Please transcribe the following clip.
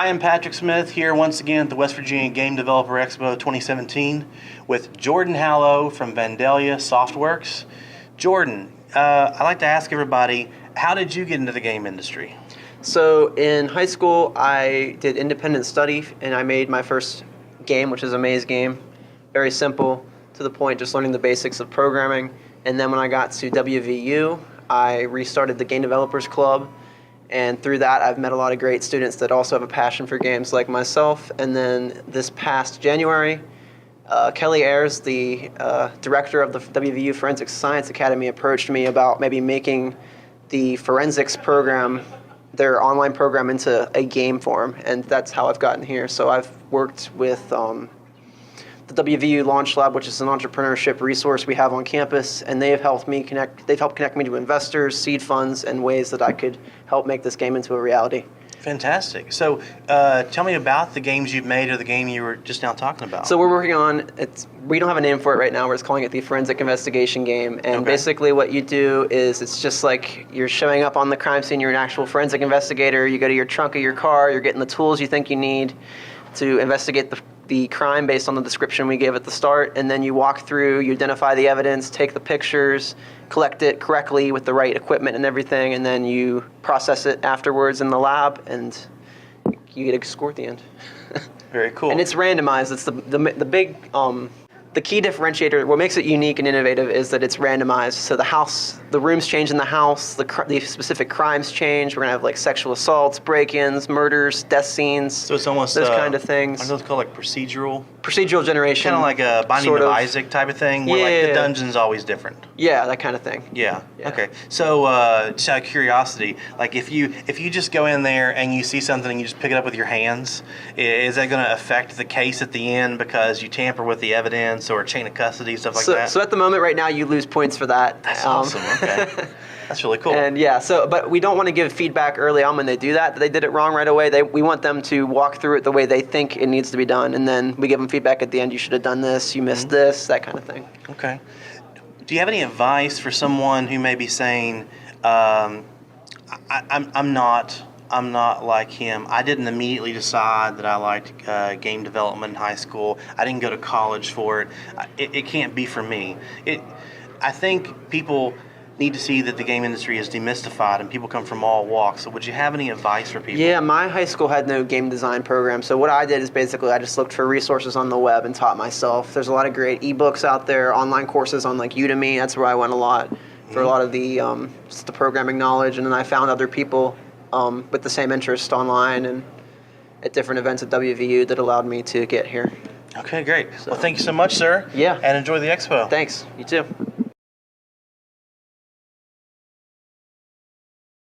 I am Patrick Smith here once again at the West Virginia Game Developer Expo 2017 with Jordan Hallow from Vandalia Softworks. Jordan, I'd like to ask everybody, how did you get into the game industry? So in high school, I did independent study and I made my first game, which is a maze game. Very simple, to the point, just learning the basics of programming. And then when I got to WVU, I restarted the Game Developers Club. And through that, I've met a lot of great students that also have a passion for games like myself. And then this past January, Kelly Ayers, the director of the WVU Forensic Science Academy, approached me about maybe making the forensics program, their online program, into a game form. And that's how I've gotten here. So I've worked with the WVU Launch Lab, which is an entrepreneurship resource we have on campus, and they've helped connect me to investors, seed funds, and ways that I could help make this game into a reality. Fantastic. So tell me about the games you've made or the game you were just now talking about. So we're working on, we don't have a name for it right now, we're just calling it the Forensic Investigation Game, and basically what you do is it's just like you're showing up on the crime scene, you're an actual forensic investigator, you go to your trunk of your car, you're getting the tools you think you need to investigate the crime based on the description we gave at the start, and then you walk through, you identify the evidence, take the pictures, collect it correctly with the right equipment and everything, and then you process it afterwards in the lab, and you get a score at the end. Very cool. And it's randomized. It's the big the key differentiator. What makes it unique and innovative is that it's randomized. So the rooms change in the house. The specific crimes change. We're gonna have like sexual assaults, break-ins, murders, death scenes. So it's almost those kind of things. I know it's called like procedural generation. Kind of like a Binding of Isaac type of thing, where like the dungeon's always different. Yeah, that kind of thing. Yeah. Okay. So just out of curiosity, like if you just go in there and you see something and you just pick it up with your hands, is that going to affect the case at the end because you tamper with the evidence or chain of custody, stuff like that? So at the moment right now, you lose points for that. That's awesome. Okay. That's really cool. And yeah, but we don't want to give feedback early on when they do that. They did it wrong right away. We want them to walk through it the way they think it needs to be done, and then we give them feedback at the end. You should have done this. You missed this. That kind of thing. Okay. Do you have any advice for someone who may be saying, I'm not like him. I didn't immediately decide that I liked game development in high school. I didn't go to college for it. It can't be for me. I think people need to see that the game industry is demystified and people come from all walks. So would you have any advice for people? Yeah, my high school had no game design program. So what I did is basically I just looked for resources on the web and taught myself. There's a lot of great ebooks out there, online courses on like Udemy. That's where I went a lot for a lot of the just the programming knowledge. And then I found other people with the same interest online and at different events at WVU that allowed me to get here. Okay, great. So, well, thank you so much, sir. Yeah. And enjoy the expo. Thanks. You too.